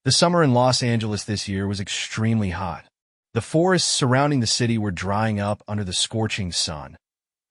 The summer in Los Angeles this year was extremely hot. The forests surrounding the city were drying up under the scorching sun.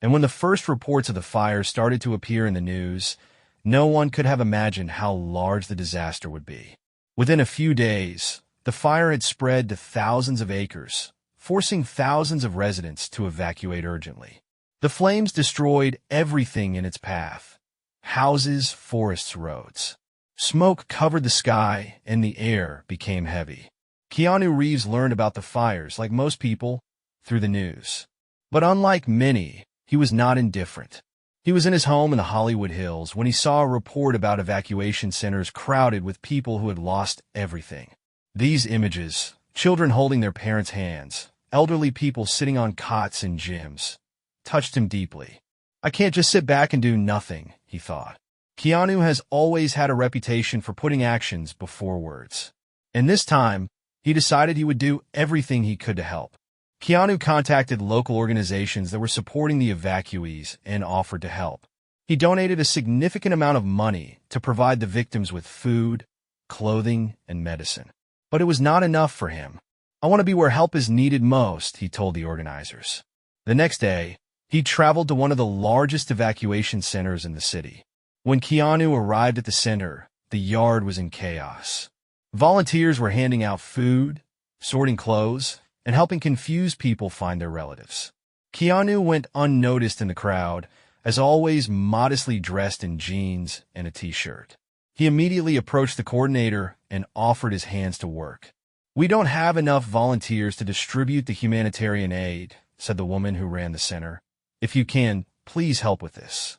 And when the first reports of the fire started to appear in the news, no one could have imagined how large the disaster would be. Within a few days, the fire had spread to thousands of acres, forcing thousands of residents to evacuate urgently. The flames destroyed everything in its path: houses, forests, roads. Smoke covered the sky, and the air became heavy. Keanu Reeves learned about the fires, like most people, through the news. But unlike many, he was not indifferent. He was in his home in the Hollywood Hills when he saw a report about evacuation centers crowded with people who had lost everything. These images, children holding their parents' hands, elderly people sitting on cots in gyms, touched him deeply. I can't just sit back and do nothing, he thought. Keanu has always had a reputation for putting actions before words. And this time, he decided he would do everything he could to help. Keanu contacted local organizations that were supporting the evacuees and offered to help. He donated a significant amount of money to provide the victims with food, clothing, and medicine. But it was not enough for him. I want to be where help is needed most, he told the organizers. The next day, he traveled to one of the largest evacuation centers in the city. When Keanu arrived at the center, the yard was in chaos. Volunteers were handing out food, sorting clothes, and helping confused people find their relatives. Keanu went unnoticed in the crowd, as always modestly dressed in jeans and a t-shirt. He immediately approached the coordinator and offered his hands to work. "We don't have enough volunteers to distribute the humanitarian aid," said the woman who ran the center. "If you can, please help with this."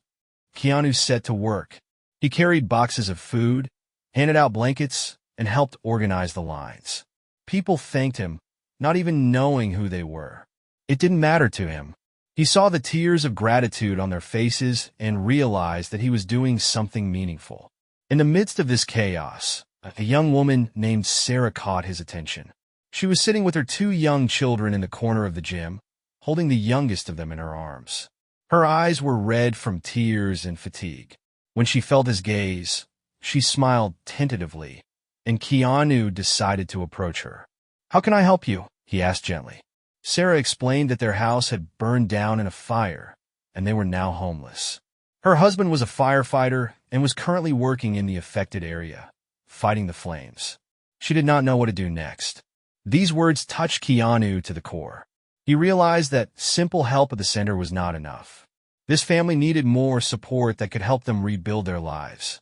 Keanu set to work. He carried boxes of food, handed out blankets, and helped organize the lines. People thanked him, not even knowing who they were. It didn't matter to him. He saw the tears of gratitude on their faces and realized that he was doing something meaningful. In the midst of this chaos, a young woman named Sarah caught his attention. She was sitting with her two young children in the corner of the gym, holding the youngest of them in her arms. Her eyes were red from tears and fatigue. When she felt his gaze, she smiled tentatively, and Keanu decided to approach her. "How can I help you?" he asked gently. Sarah explained that their house had burned down in a fire, and they were now homeless. Her husband was a firefighter and was currently working in the affected area, fighting the flames. She did not know what to do next. These words touched Keanu to the core. He realized that simple help at the center was not enough. This family needed more support that could help them rebuild their lives.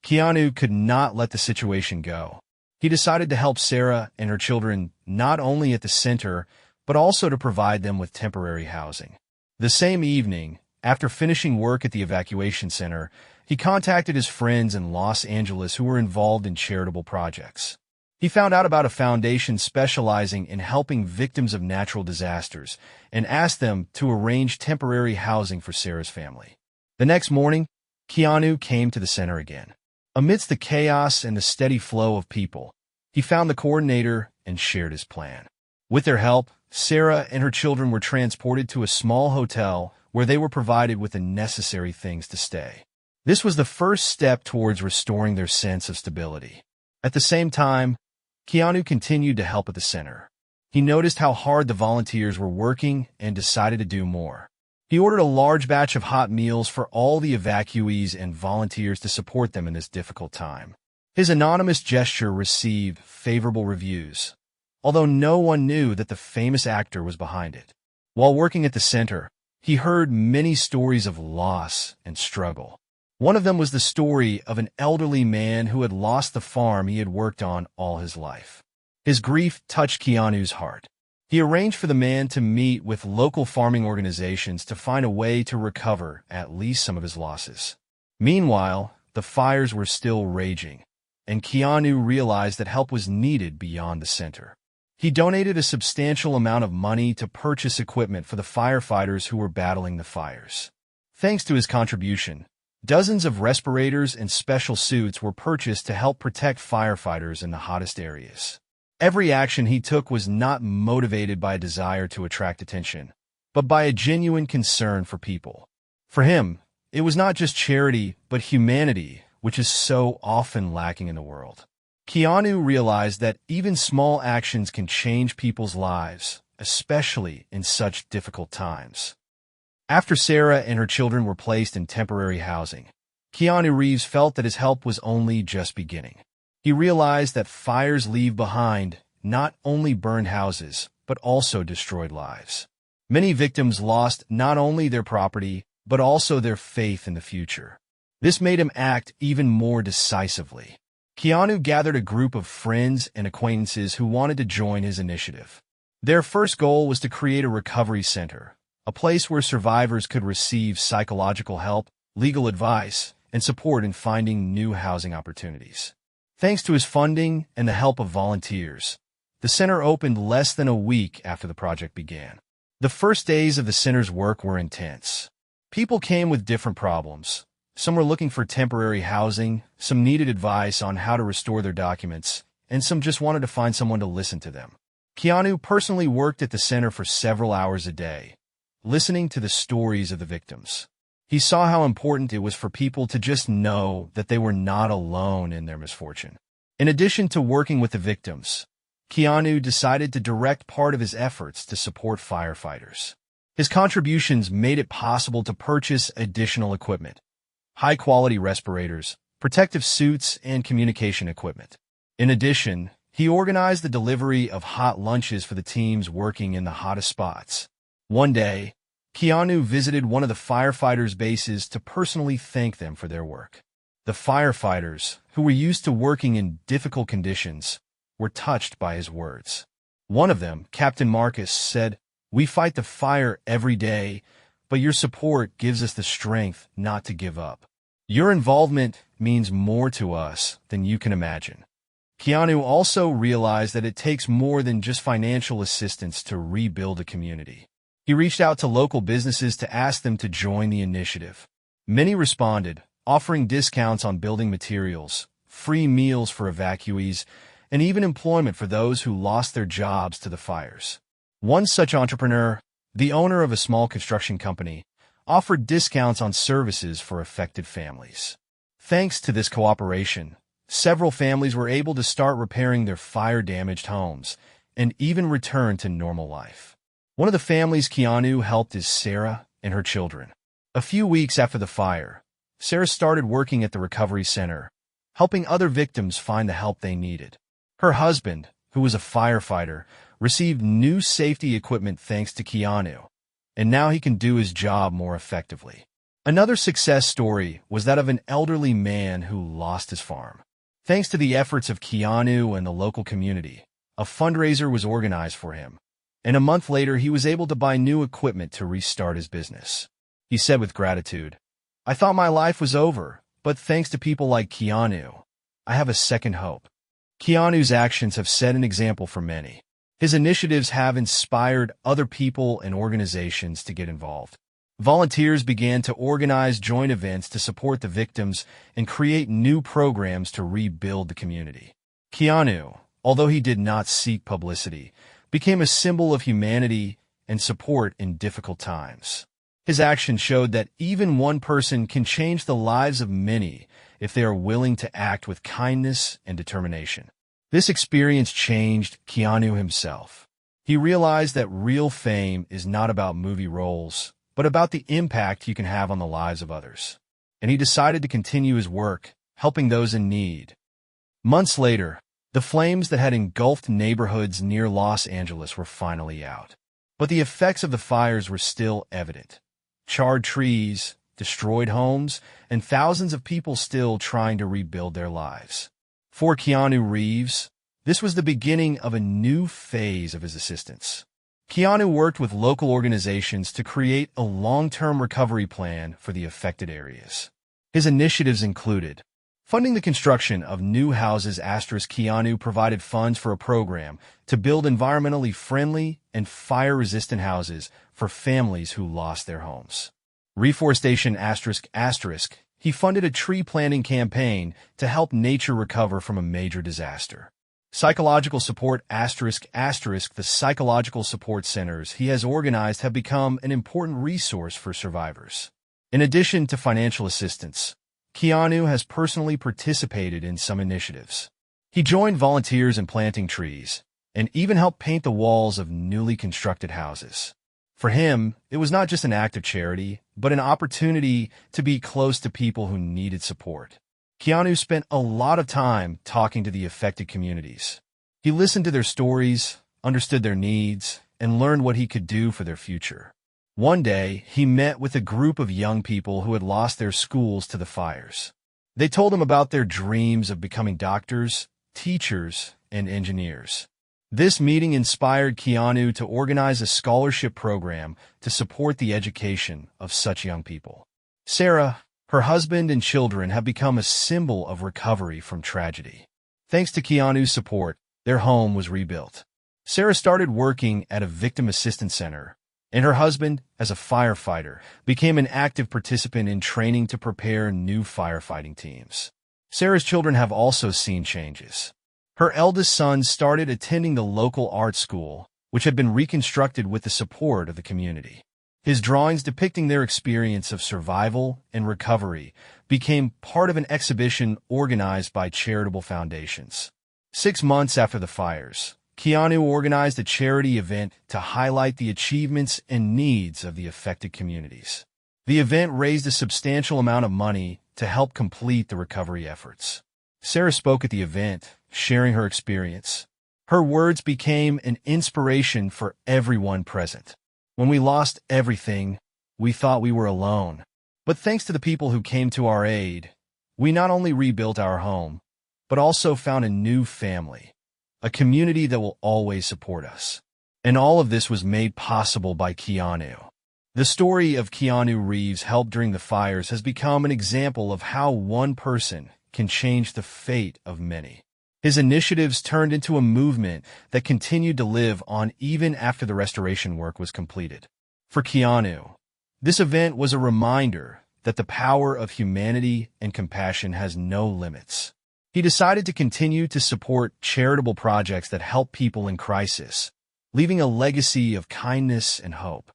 Keanu could not let the situation go. He decided to help Sarah and her children not only at the center, but also to provide them with temporary housing. The same evening, after finishing work at the evacuation center, he contacted his friends in Los Angeles who were involved in charitable projects. He found out about a foundation specializing in helping victims of natural disasters and asked them to arrange temporary housing for Sarah's family. The next morning, Keanu came to the center again. Amidst the chaos and the steady flow of people, he found the coordinator and shared his plan. With their help, Sarah and her children were transported to a small hotel where they were provided with the necessary things to stay. This was the first step towards restoring their sense of stability. At the same time, Keanu continued to help at the center. He noticed how hard the volunteers were working and decided to do more. He ordered a large batch of hot meals for all the evacuees and volunteers to support them in this difficult time. His anonymous gesture received favorable reviews, although no one knew that the famous actor was behind it. While working at the center, he heard many stories of loss and struggle. One of them was the story of an elderly man who had lost the farm he had worked on all his life. His grief touched Keanu's heart. He arranged for the man to meet with local farming organizations to find a way to recover at least some of his losses. Meanwhile, the fires were still raging, and Keanu realized that help was needed beyond the center. He donated a substantial amount of money to purchase equipment for the firefighters who were battling the fires. Thanks to his contribution, dozens of respirators and special suits were purchased to help protect firefighters in the hottest areas. Every action he took was not motivated by a desire to attract attention, but by a genuine concern for people. For him, it was not just charity, but humanity, which is so often lacking in the world. Keanu realized that even small actions can change people's lives, especially in such difficult times. After Sarah and her children were placed in temporary housing, Keanu Reeves felt that his help was only just beginning. He realized that fires leave behind not only burned houses, but also destroyed lives. Many victims lost not only their property, but also their faith in the future. This made him act even more decisively. Keanu gathered a group of friends and acquaintances who wanted to join his initiative. Their first goal was to create a recovery center, a place where survivors could receive psychological help, legal advice, and support in finding new housing opportunities. Thanks to his funding and the help of volunteers, the center opened less than a week after the project began. The first days of the center's work were intense. People came with different problems. Some were looking for temporary housing, some needed advice on how to restore their documents, and some just wanted to find someone to listen to them. Keanu personally worked at the center for several hours a day, listening to the stories of the victims. He saw how important it was for people to just know that they were not alone in their misfortune. In addition to working with the victims, Keanu decided to direct part of his efforts to support firefighters. His contributions made it possible to purchase additional equipment, high-quality respirators, protective suits, and communication equipment. In addition, he organized the delivery of hot lunches for the teams working in the hottest spots. One day, Keanu visited one of the firefighters' bases to personally thank them for their work. The firefighters, who were used to working in difficult conditions, were touched by his words. One of them, Captain Marcus, said, "We fight the fire every day, but your support gives us the strength not to give up. Your involvement means more to us than you can imagine." Keanu also realized that it takes more than just financial assistance to rebuild a community. He reached out to local businesses to ask them to join the initiative. Many responded, offering discounts on building materials, free meals for evacuees, and even employment for those who lost their jobs to the fires. One such entrepreneur, the owner of a small construction company, offered discounts on services for affected families. Thanks to this cooperation, several families were able to start repairing their fire-damaged homes and even return to normal life. One of the families Keanu helped is Sarah and her children. A few weeks after the fire, Sarah started working at the recovery center, helping other victims find the help they needed. Her husband, who was a firefighter, received new safety equipment thanks to Keanu, and now he can do his job more effectively. Another success story was that of an elderly man who lost his farm. Thanks to the efforts of Keanu and the local community, a fundraiser was organized for him, and a month later he was able to buy new equipment to restart his business. He said with gratitude, "I thought my life was over, but thanks to people like Keanu, I have a second hope." Keanu's actions have set an example for many. His initiatives have inspired other people and organizations to get involved. Volunteers began to organize joint events to support the victims and create new programs to rebuild the community. Keanu, although he did not seek publicity, became a symbol of humanity and support in difficult times. His actions showed that even one person can change the lives of many if they are willing to act with kindness and determination. This experience changed Keanu himself. He realized that real fame is not about movie roles, but about the impact you can have on the lives of others. And he decided to continue his work, helping those in need. Months later, the flames that had engulfed neighborhoods near Los Angeles were finally out. But the effects of the fires were still evident. Charred trees, destroyed homes, and thousands of people still trying to rebuild their lives. For Keanu Reeves, this was the beginning of a new phase of his assistance. Keanu worked with local organizations to create a long-term recovery plan for the affected areas. His initiatives included funding the construction of new houses. Keanu provided funds for a program to build environmentally friendly and fire-resistant houses for families who lost their homes. Reforestation. He funded a tree planting campaign to help nature recover from a major disaster. Psychological support. The psychological support centers he has organized have become an important resource for survivors. In addition to financial assistance, Keanu has personally participated in some initiatives. He joined volunteers in planting trees and even helped paint the walls of newly constructed houses. For him, it was not just an act of charity, but an opportunity to be close to people who needed support. Keanu spent a lot of time talking to the affected communities. He listened to their stories, understood their needs, and learned what he could do for their future. One day, he met with a group of young people who had lost their schools to the fires. They told him about their dreams of becoming doctors, teachers, and engineers. This meeting inspired Keanu to organize a scholarship program to support the education of such young people. Sarah, her husband, and children have become a symbol of recovery from tragedy. Thanks to Keanu's support, their home was rebuilt. Sarah started working at a victim assistance center, and her husband, as a firefighter, became an active participant in training to prepare new firefighting teams. Sarah's children have also seen changes. Her eldest son started attending the local art school, which had been reconstructed with the support of the community. His drawings depicting their experience of survival and recovery became part of an exhibition organized by charitable foundations. 6 months after the fires, Keanu organized a charity event to highlight the achievements and needs of the affected communities. The event raised a substantial amount of money to help complete the recovery efforts. Sarah spoke at the event, sharing her experience. Her words became an inspiration for everyone present. When we lost everything, we thought we were alone. But thanks to the people who came to our aid, we not only rebuilt our home, but also found a new family, a community that will always support us. And all of this was made possible by Keanu. The story of Keanu Reeves' help during the fires has become an example of how one person can change the fate of many. His initiatives turned into a movement that continued to live on even after the restoration work was completed. For Keanu, this event was a reminder that the power of humanity and compassion has no limits. He decided to continue to support charitable projects that help people in crisis, leaving a legacy of kindness and hope.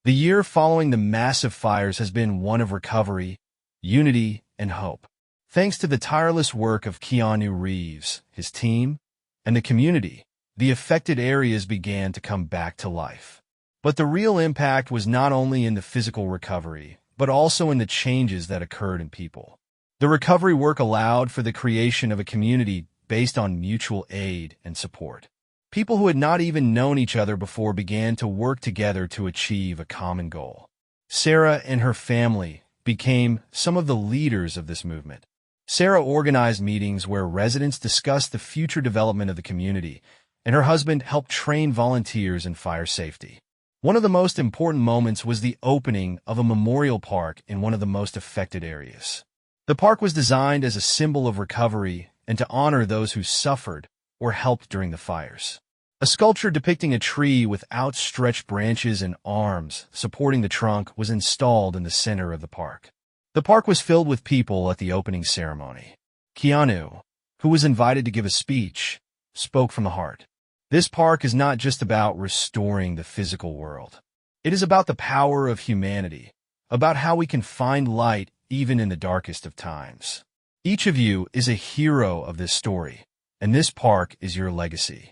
The year following the massive fires has been one of recovery, unity, and hope. Thanks to the tireless work of Keanu Reeves, his team, and the community, the affected areas began to come back to life. But the real impact was not only in the physical recovery, but also in the changes that occurred in people. The recovery work allowed for the creation of a community based on mutual aid and support. People who had not even known each other before began to work together to achieve a common goal. Sarah and her family became some of the leaders of this movement. Sarah organized meetings where residents discussed the future development of the community, and her husband helped train volunteers in fire safety. One of the most important moments was the opening of a memorial park in one of the most affected areas. The park was designed as a symbol of recovery and to honor those who suffered or helped during the fires. A sculpture depicting a tree with outstretched branches and arms supporting the trunk was installed in the center of the park. The park was filled with people at the opening ceremony. Keanu, who was invited to give a speech, spoke from the heart. This park is not just about restoring the physical world. It is about the power of humanity, about how we can find light even in the darkest of times. Each of you is a hero of this story, and this park is your legacy.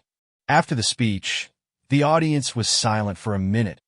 After the speech, the audience was silent for a minute,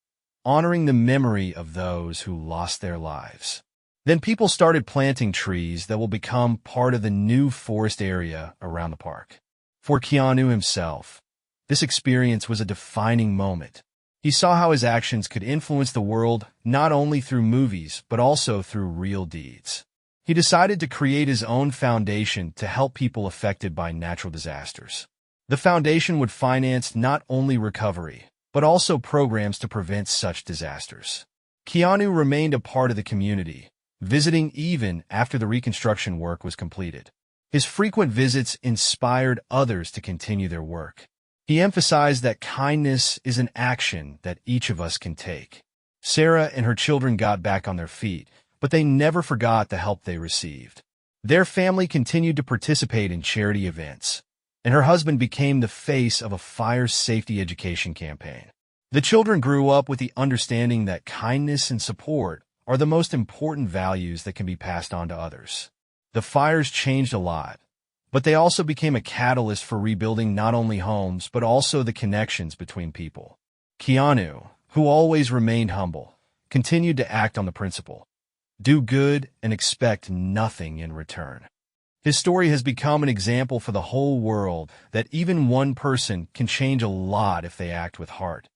honoring the memory of those who lost their lives. Then people started planting trees that will become part of the new forest area around the park. For Keanu himself, this experience was a defining moment. He saw how his actions could influence the world not only through movies, but also through real deeds. He decided to create his own foundation to help people affected by natural disasters. The foundation would finance not only recovery, but also programs to prevent such disasters. Keanu remained a part of the community, visiting even after the reconstruction work was completed. His frequent visits inspired others to continue their work. He emphasized that kindness is an action that each of us can take. Sarah and her children got back on their feet, but they never forgot the help they received. Their family continued to participate in charity events, and her husband became the face of a fire safety education campaign. The children grew up with the understanding that kindness and support are the most important values that can be passed on to others. The fires changed a lot, But they also became a catalyst for rebuilding not only homes, but also the connections between people. Keanu, who always remained humble, continued to act on the principle, do good and expect nothing in return. His story has become an example for the whole world that even one person can change a lot if they act with heart.